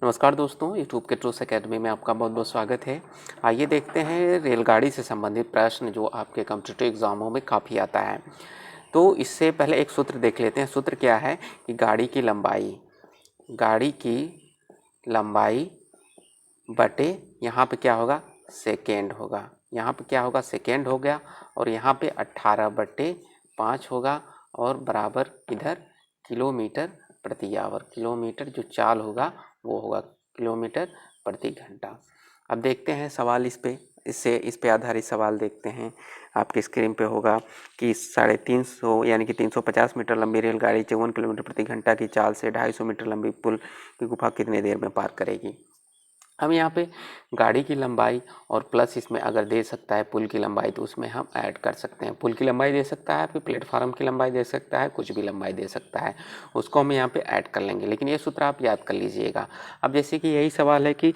नमस्कार दोस्तों, यूट्यूब के ट्रूथ एकेडमी में आपका बहुत बहुत स्वागत है। आइए देखते हैं रेलगाड़ी से संबंधित प्रश्न जो आपके कॉम्पिटिटिव एग्जामों में काफ़ी आता है। तो इससे पहले एक सूत्र देख लेते हैं। सूत्र क्या है कि गाड़ी की लंबाई बटे यहाँ पे क्या होगा, सेकेंड होगा। यहाँ पे क्या होगा, सेकेंड हो गया, और यहाँ पे 18/5 होगा, और बराबर इधर किलोमीटर प्रति आवर। किलोमीटर जो चाल होगा वो होगा किलोमीटर प्रति घंटा। अब देखते हैं सवाल इस पे आधारित सवाल देखते हैं। आपकी स्क्रीन पे होगा कि 350 यानी कि 350 मीटर लंबी रेलगाड़ी 54 किलोमीटर प्रति घंटा की चाल से 250 मीटर लंबी पुल की गुफा कितनी देर में पार करेगी। हम यहाँ पे गाड़ी की लंबाई और प्लस इसमें अगर दे सकता है पुल की लंबाई, तो उसमें हम ऐड कर सकते हैं। पुल की लंबाई दे सकता है, फिर प्लेटफार्म की लंबाई दे सकता है, कुछ भी लंबाई दे सकता है, उसको हम यहाँ पे ऐड कर लेंगे। लेकिन ये सूत्र आप याद कर लीजिएगा। अब जैसे कि यही सवाल है कि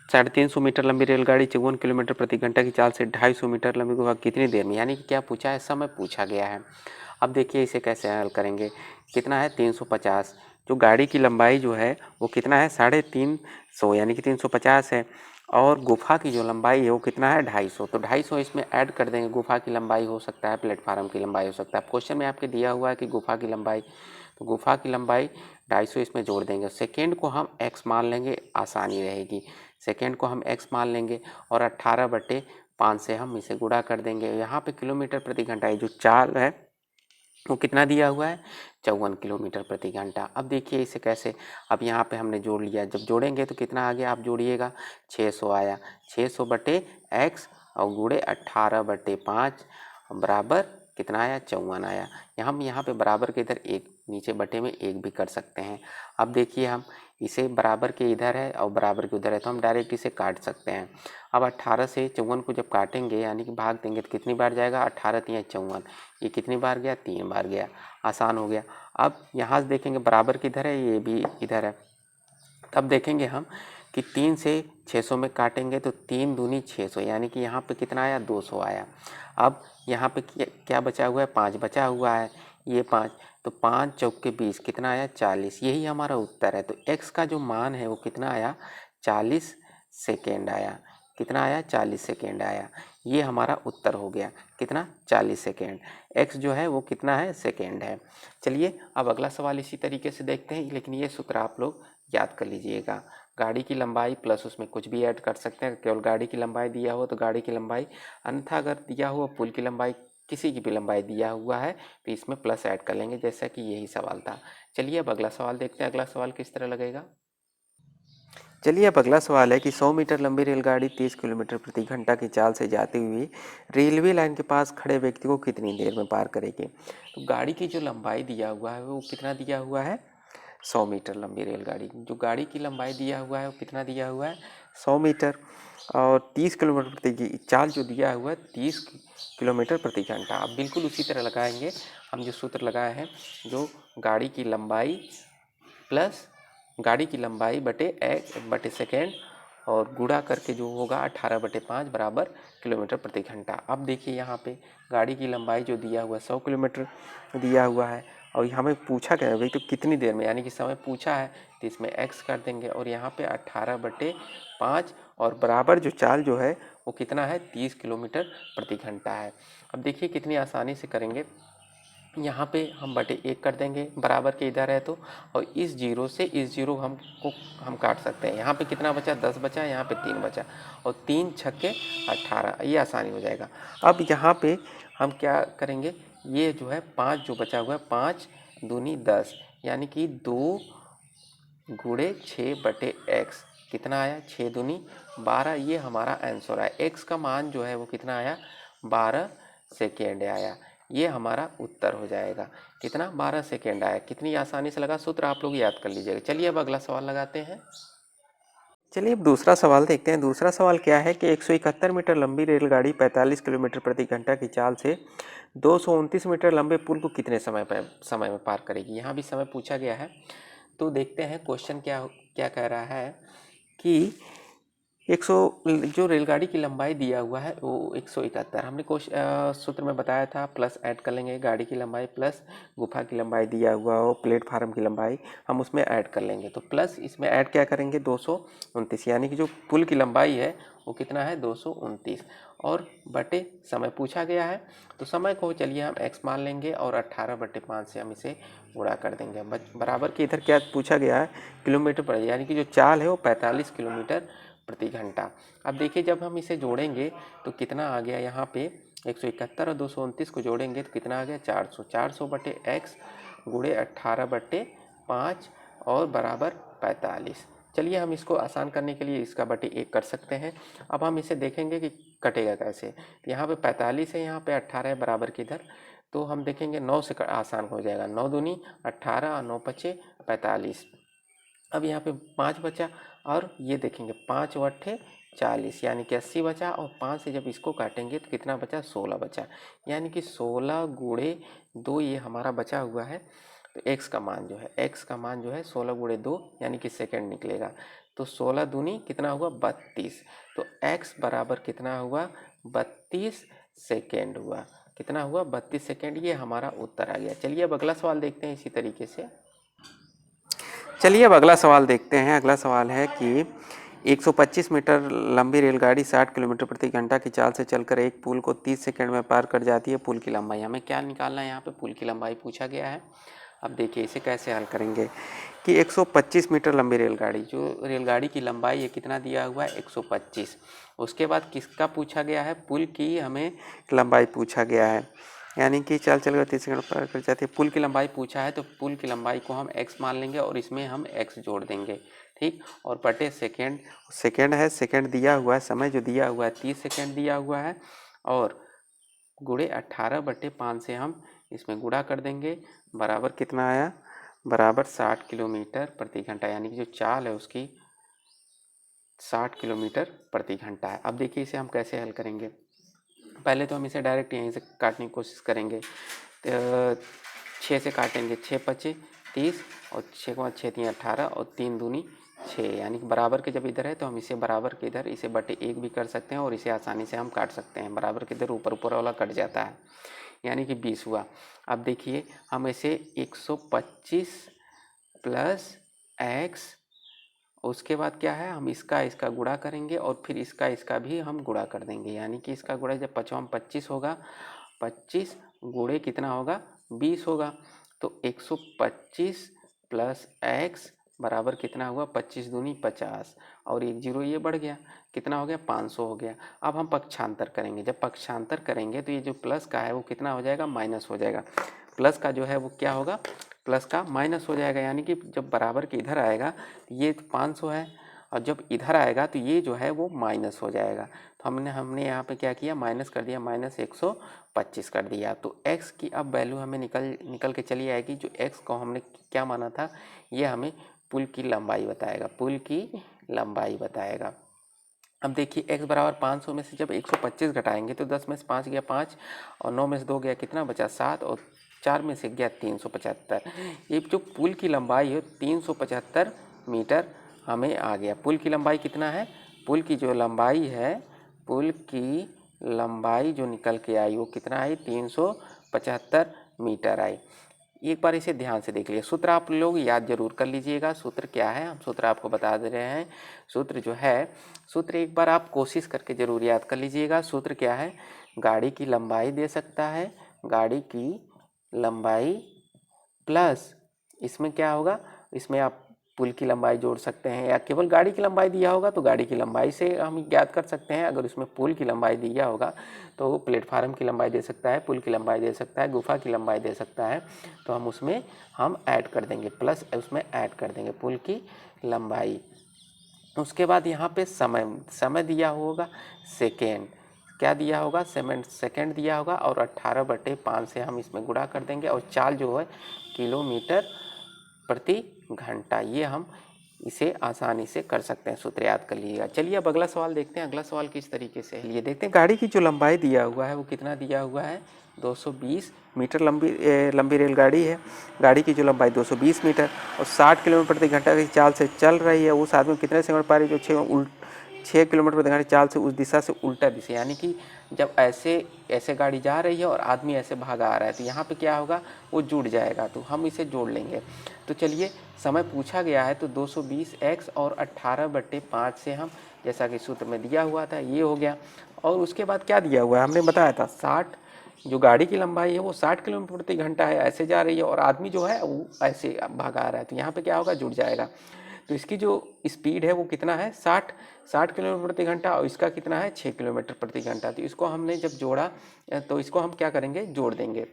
350 मीटर लंबी रेलगाड़ी 54 किलोमीटर प्रति घंटा की चाल से 250 मीटर लंबी गुफा कितनी देर में, यानी कि क्या पूछा है, समय पूछा गया है। अब देखिए इसे कैसे हल करेंगे। कितना है, 350। जो गाड़ी की लंबाई जो है वो कितना है, 350 यानी कि 350 है, और गुफा की जो लंबाई है वो कितना है, 250। तो 250 इसमें ऐड कर देंगे। गुफा की लंबाई हो सकता है, प्लेटफार्म की लंबाई हो सकता है। क्वेश्चन में आपके दिया हुआ है कि गुफा की लंबाई, तो गुफा की लंबाई 250 इसमें जोड़ देंगे। सेकेंड को हम x मान लेंगे, आसानी रहेगी। सेकेंड को हम x मान लेंगे और 18/5 से हम इसे गुणा कर देंगे। यहाँ पे किलोमीटर प्रति घंटा जो चाल है वो कितना दिया हुआ है, 54 किलोमीटर प्रति घंटा। अब देखिए इसे कैसे, अब यहाँ पे हमने जोड़ लिया, जब जोड़ेंगे तो कितना आ गया, आप जोड़िएगा, 600 आया। 600/x और गुणे 18/5 बराबर कितना आया, 54 आया। हम यहाँ पे बराबर के इधर एक, नीचे बटे में एक भी कर सकते हैं। अब देखिए हम इसे बराबर के इधर है और बराबर के उधर है, तो हम डायरेक्ट इसे काट सकते हैं। अब 18 से 54 को जब काटेंगे यानी कि भाग देंगे तो कितनी बार जाएगा, 18 × 54, ये कितनी बार गया, 3 बार गया। आसान हो गया। अब यहाँ से देखेंगे बराबर किधर है, ये भी इधर है। तब देखेंगे हम कि 3 से 600 में काटेंगे तो 3 दूनी 600, यानी कि यहाँ पे कितना आया, 200 आया। अब यहाँ पे क्या बचा हुआ है, 5 बचा हुआ है, ये 5, तो 5 चौके 20 कितना आया, 40। यही हमारा उत्तर है। तो x का जो मान है वो कितना आया, 40 सेकेंड आया। कितना आया, 40 सेकेंड आया। ये हमारा उत्तर हो गया, कितना, 40 सेकेंड। x जो है वो कितना है, सेकेंड है। चलिए अब अगला सवाल इसी तरीके से देखते हैं, लेकिन ये सूत्र आप लोग याद कर लीजिएगा। गाड़ी की लंबाई प्लस उसमें कुछ भी ऐड कर सकते हैं। केवल गाड़ी की लंबाई दिया हो तो गाड़ी की लंबाई, अन्यथा अगर दिया हुआ पुल की लंबाई, किसी की भी लंबाई दिया हुआ है तो इसमें प्लस ऐड कर लेंगे, जैसा कि यही सवाल था। चलिए अब अगला सवाल देखते हैं। अगला सवाल किस तरह लगेगा। चलिए अब अगला सवाल है कि 100 मीटर लंबी रेलगाड़ी 30 किलोमीटर प्रति घंटा की चाल से जाती हुई रेलवे लाइन के पास खड़े व्यक्ति को कितनी देर में पार करेगी। तो गाड़ी की जो लंबाई दिया हुआ है वो कितना दिया हुआ है, 100 मीटर लंबी रेलगाड़ी। जो गाड़ी की लंबाई दिया हुआ है वो कितना दिया हुआ है, 100 मीटर, और 30 किलोमीटर प्रति चाल जो दिया हुआ है 30 किलोमीटर प्रति घंटा। अब बिल्कुल उसी तरह लगाएंगे हम जो सूत्र लगाए हैं, जो गाड़ी की लंबाई प्लस गाड़ी की लंबाई बटे सेकेंड और गुणा करके जो होगा 18/5 बराबर किलोमीटर प्रति घंटा। अब देखिए यहाँ पे गाड़ी की लंबाई जो दिया हुआ है 100 किलोमीटर दिया हुआ है, और हमें पूछा गया भाई तो कितनी देर में, यानी कि समय पूछा है, तो इसमें x कर देंगे और यहाँ पे 18/5 और बराबर जो चाल जो है वो कितना है, 30 किलोमीटर प्रति घंटा है। अब देखिए कितनी आसानी से करेंगे। यहाँ पे हम बटे 1 कर देंगे, बराबर के इधर है तो, और इस जीरो से इस जीरो हम काट सकते हैं। यहाँ पे कितना बचा, 10 बचा, यहाँ पे 3 बचा, और 3 छक्के 18, ये आसानी हो जाएगा। अब यहाँ पे हम क्या करेंगे, ये जो है 5 जो बचा हुआ है, 5 दूनी 10, यानी कि 2 गुणे 6/x कितना आया, 6 दूनी 12, ये हमारा आंसर आया। x का मान जो है वो कितना आया, 12 सेकेंड आया। ये हमारा उत्तर हो जाएगा, कितना, 12 सेकेंड आया। कितनी आसानी से लगा, सूत्र आप लोग याद कर लीजिएगा। चलिए अब अगला सवाल लगाते हैं। चलिए अब दूसरा सवाल देखते हैं। दूसरा सवाल क्या है कि 171 मीटर लंबी रेलगाड़ी 45 किलोमीटर प्रति घंटा की चाल से 229 मीटर लंबे पुल को कितने समय में पार करेगी। यहाँ भी समय पूछा गया है, तो देखते हैं क्वेश्चन क्या क्या कह रहा है कि 100 जो रेलगाड़ी की लंबाई दिया हुआ है वो 171, हमने सूत्र में बताया था, प्लस ऐड कर लेंगे गाड़ी की लंबाई प्लस गुफा की लंबाई दिया हुआ हो, प्लेटफार्म की लंबाई हम उसमें ऐड कर लेंगे। तो प्लस इसमें ऐड क्या करेंगे 229, यानी कि जो पुल की लंबाई है वो कितना है 229, और बटे समय पूछा गया है तो समय को चलिए हम x मान लेंगे और 18/5 से हम इसे गुणा कर देंगे। बराबर के इधर क्या पूछा गया है किलोमीटर पर, यानी कि जो चाल है वो 45 किलोमीटर प्रति घंटा। अब देखिए जब हम इसे जोड़ेंगे तो कितना आ गया, यहाँ पे 171 और 229 को जोड़ेंगे तो कितना आ गया 400, 400/x गुणे 18/5 और बराबर 45। चलिए हम इसको आसान करने के लिए इसका बटे 1 कर सकते हैं। अब हम इसे देखेंगे कि कटेगा कैसे। तो यहाँ पे 45 है, यहाँ पे 18 है बराबर के इधर, तो हम देखेंगे 9 से आसान हो जाएगा, 9 दूनी 18 और 9 पचे 45। अब यहाँ पे 5 बचा और ये देखेंगे 5 वट्ठे 40, यानी कि 80 बचा, और 5 से जब इसको काटेंगे तो कितना बचा 16 बचा, यानी कि 16 गुणे 2 ये हमारा बचा हुआ है। तो x का मान जो है 16 गुणे 2 यानी कि सेकेंड निकलेगा। तो 16 दूनी कितना हुआ 32, तो x बराबर कितना हुआ 32 सेकेंड हुआ। कितना हुआ 32 सेकेंड, ये हमारा उत्तर आ गया। चलिए अब अगला सवाल देखते हैं इसी तरीके से। चलिए अब अगला सवाल देखते हैं। अगला सवाल है कि 125 मीटर लंबी रेलगाड़ी 60 किलोमीटर प्रति घंटा की चाल से चलकर एक पुल को 30 सेकंड में पार कर जाती है। पुल की लंबाई हमें क्या निकालना है, यहाँ पे पुल की लंबाई पूछा गया है। अब देखिए इसे कैसे हल करेंगे कि 125 मीटर लंबी रेलगाड़ी, जो रेलगाड़ी की लंबाई है कितना दिया हुआ है 125, उसके बाद किसका पूछा गया है, पुल की हमें लंबाई पूछा गया है, यानी कि चाल चलकर 30 सेकंड पार कर जाती है। पुल की लंबाई पूछा है तो पुल की लंबाई को हम x मान लेंगे और इसमें हम x जोड़ देंगे, ठीक, और बटे सेकेंड, सेकेंड है, सेकेंड दिया हुआ है, समय जो दिया हुआ है 30 सेकेंड दिया हुआ है, और गुणे 18/5 से हम इसमें गुणा कर देंगे। बराबर कितना आया, बराबर 60 किलोमीटर प्रति घंटा, यानी कि जो चाल है उसकी 60 किलोमीटर प्रति घंटा है। अब देखिए इसे हम कैसे हल करेंगे। पहले तो हम इसे डायरेक्ट यहीं से काटने की कोशिश करेंगे। 6 से काटेंगे, 6 पचे 30 और 6 को 6 3 18 और 3 दूनी 6, यानी कि बराबर के जब इधर है तो हम इसे बराबर के इधर इसे बटे 1 भी कर सकते हैं और इसे आसानी से हम काट सकते हैं। बराबर के इधर ऊपर ऊपर वाला कट जाता है, यानी कि 20 हुआ। अब देखिए हम इसे 125 प्लस x, उसके बाद क्या है हम इसका गुणा करेंगे और फिर इसका भी हम गुणा कर देंगे, यानी कि इसका गुणा जब 25 होगा, 25 गुणे कितना होगा 20 होगा। तो 125 प्लस x बराबर कितना हुआ 25 दूनी 50 और 1 जीरो ये बढ़ गया, कितना हो गया 500 हो गया। अब हम पक्षांतर करेंगे, जब पक्षांतर करेंगे तो ये जो प्लस का है वो कितना हो जाएगा माइनस हो जाएगा, प्लस का जो है वो क्या होगा प्लस का माइनस हो जाएगा, यानी कि जब बराबर के इधर आएगा तो ये 500 है और जब इधर आएगा तो ये जो है वो माइनस हो जाएगा। तो हमने यहाँ पे क्या किया माइनस कर दिया, माइनस 125 कर दिया। तो x की अब वैल्यू हमें निकल के चली आएगी। जो x को हमने क्या माना था ये हमें पुल की लंबाई बताएगा, पुल की लंबाई बताएगा। अब देखिए x बराबर 500 में से जब 125 घटाएंगे तो 10 में से 5 गया 5 और 9 में से 2 गया कितना बचा 7 और 4 में से गया 375। ये जो पुल की लंबाई है 375 मीटर हमें आ गया। पुल की लंबाई कितना है, पुल की जो लंबाई है, पुल की लंबाई जो निकल के आई वो कितना आई 375 मीटर आई। एक बार इसे ध्यान से देख लीजिए। सूत्र आप लोग याद जरूर कर लीजिएगा। सूत्र क्या है, हम सूत्र आपको बता दे रहे हैं। सूत्र जो है, सूत्र एक बार आप कोशिश करके जरूर याद कर लीजिएगा। सूत्र क्या है, गाड़ी की लंबाई दे सकता है, गाड़ी की लंबाई प्लस इसमें क्या होगा, इसमें आप पुल की लंबाई जोड़ सकते हैं, या केवल गाड़ी की लंबाई दिया होगा तो गाड़ी की लंबाई से हम ज्ञात कर सकते हैं। अगर उसमें पुल की लंबाई दिया होगा तो प्लेटफार्म की लंबाई दे सकता है, पुल की लंबाई दे सकता है, गुफा की लंबाई दे सकता है, तो हम उसमें ऐड कर देंगे, प्लस उसमें ऐड कर देंगे पुल की लंबाई। उसके बाद यहाँ पे समय दिया होगा सेकेंड, क्या दिया होगा सेकेंड दिया होगा और 18/5 से हम इसमें गुणा कर देंगे और चाल जो है किलोमीटर प्रति घंटा। ये हम इसे आसानी से कर सकते हैं, सूत्र याद कर लीजिएगा। चलिए अब अगला सवाल देखते हैं। अगला सवाल किस तरीके से है ये देखते हैं। गाड़ी की जो लंबाई दिया हुआ है वो कितना दिया हुआ है 220 मीटर लंबी रेलगाड़ी है। गाड़ी की जो लंबाई 220 मीटर और 60 किलोमीटर प्रति घंटा की चाल से चल रही है। उस आदमी कितने सेकंड पारी जो 6 किलोमीटर प्रति घंटे चाल से उस दिशा से उल्टा दिशा, यानी कि जब ऐसे गाड़ी जा रही है और आदमी ऐसे भागा आ रहा है तो यहाँ पे क्या होगा, वो जुड़ जाएगा। तो हम इसे जोड़ लेंगे। तो चलिए, समय पूछा गया है तो 220x और 18/5 से हम, जैसा कि सूत्र में दिया हुआ था, ये हो गया। और उसके बाद क्या दिया हुआ है, हमने बताया था 60, जो गाड़ी की लंबाई है वो 60 किलोमीटर प्रति घंटा है, ऐसे जा रही है, और आदमी जो है वो ऐसे भागा आ रहा है। तो यहाँ पे क्या होगा, जुड़ जाएगा। तो इसकी जो स्पीड है वो कितना है, 60 किलोमीटर प्रति घंटा, और इसका कितना है, 6 किलोमीटर प्रति घंटा। तो इसको हमने जब जोड़ा तो इसको हम क्या करेंगे, जोड़ देंगे।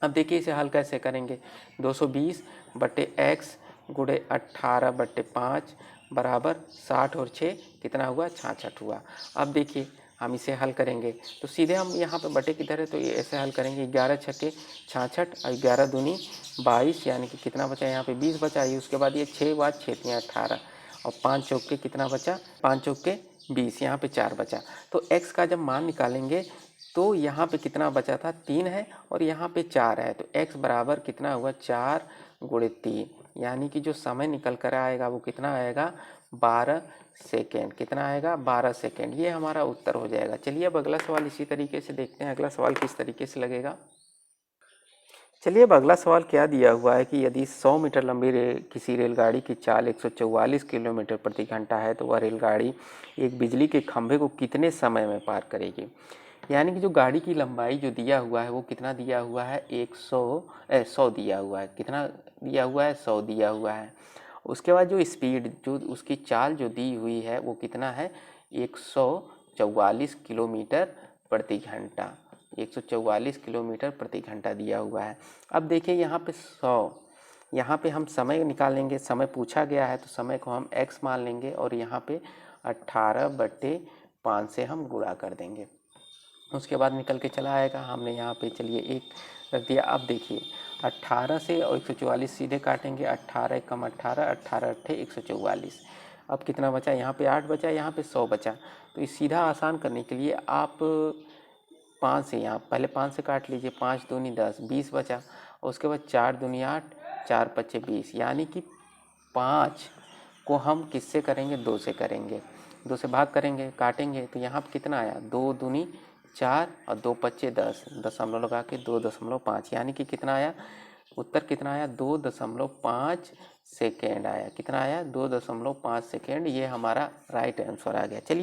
अब देखिए इसे हल कैसे करेंगे, 220/x गुणे 18/5 बराबर 60 और 6 कितना हुआ, 66 हुआ। अब देखिए हम इसे हल करेंगे तो सीधे हम यहाँ पे बटे किधर है, तो ये ऐसे हल करेंगे, 11 छक्के 66 और 11 दूनी 22, यानी कि कितना बचा, यहाँ पे 20 बचा। ये उसके बाद ये 6 बाद 6 तियाँ 18 और 5 चौके कितना बचा, 5 चौके 20, यहाँ पे 4 बचा। तो x का जब मान निकालेंगे तो यहाँ पे कितना बचा था, 3 है, और यहाँ पे 4 है। तो x बराबर कितना हुआ, 4 गुणे 3, यानी कि जो समय निकल कर आएगा वो कितना आएगा, 12 सेकेंड। कितना आएगा, 12 सेकेंड। ये हमारा उत्तर हो जाएगा। चलिए अब अगला सवाल इसी तरीके से देखते हैं, अगला सवाल किस तरीके से लगेगा। चलिए अब अगला सवाल क्या दिया हुआ है कि यदि 100 मीटर लंबी किसी रेलगाड़ी की चाल 144 किलोमीटर प्रति घंटा है तो वह रेलगाड़ी एक बिजली के खंभे को कितने समय में पार करेगी। यानी कि जो गाड़ी की लंबाई जो दिया हुआ है वो कितना दिया हुआ है, 100 दिया हुआ है। कितना दिया हुआ है, 100 दिया हुआ है। उसके बाद जो स्पीड, जो उसकी चाल जो दी हुई है वो कितना है, 144 किलोमीटर प्रति घंटा। 144 किलोमीटर प्रति घंटा दिया हुआ है। अब देखिए यहाँ पे 100, यहाँ पे हम समय निकालेंगे, समय पूछा गया है तो समय को हम x मान लेंगे, और यहाँ पे 18/5 से हम गुणा कर देंगे। उसके बाद निकल के चला आएगा। हमने यहाँ पे चलिए 1 रख दिया। अब देखिए 18 से और 144 सीधे काटेंगे, 18 कम 18, 18 अट्ठे 144। अब कितना बचा, यहाँ पे 8 बचा, यहाँ पे 100 बचा। तो इस सीधा आसान करने के लिए आप 5 से, यहाँ पहले 5 से काट लीजिए, 5 दूनी 10, 20 बचा। और उसके बाद 4 दूनी 8, 4 पच्चे 20, यानी कि 5 को हम किससे करेंगे, 2 से करेंगे। 2 से भाग करेंगे, काटेंगे, तो यहाँ पर कितना आया, 2 दूनी 4 और 2 पच्चे 10, दशमलव लगा के 2.5, यानी कि कितना आया, उत्तर कितना आया, 2.5 सेकेंड आया। कितना आया, 2.5 सेकेंड। ये हमारा राइट आंसर आ गया। चलिए